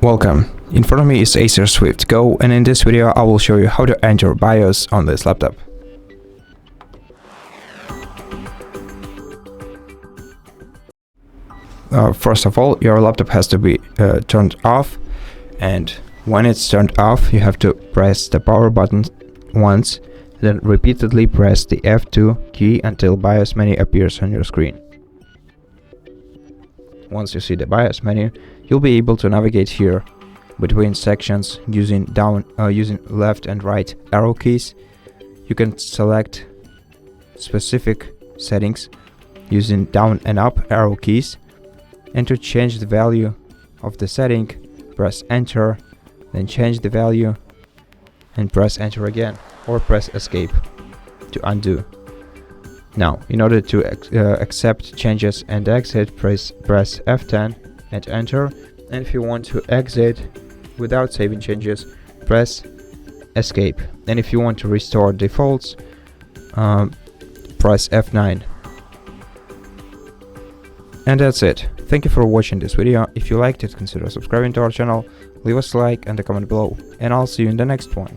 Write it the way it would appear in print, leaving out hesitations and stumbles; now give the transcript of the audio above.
Welcome. In front of me is ACER Swift Go, and in this video I will show you how to enter BIOS on this laptop. First of all, your laptop has to be turned off, and when it's turned off you have to press the power button once, then repeatedly press the F2 key until BIOS menu appears on your screen. Once you see the BIOS menu, you'll be able to navigate here between sections using left and right arrow keys. You can select specific settings using down and up arrow keys, and to change the value of the setting, press enter, then change the value and press enter again, or press escape to undo. Now, in order to accept changes and exit, press F10 and enter. And if you want to exit without saving changes, press escape. And if you want to restore defaults, press F9. And that's it. Thank you for watching this video. If you liked it, consider subscribing to our channel, leave us a like and a comment below, and I'll see you in the next one.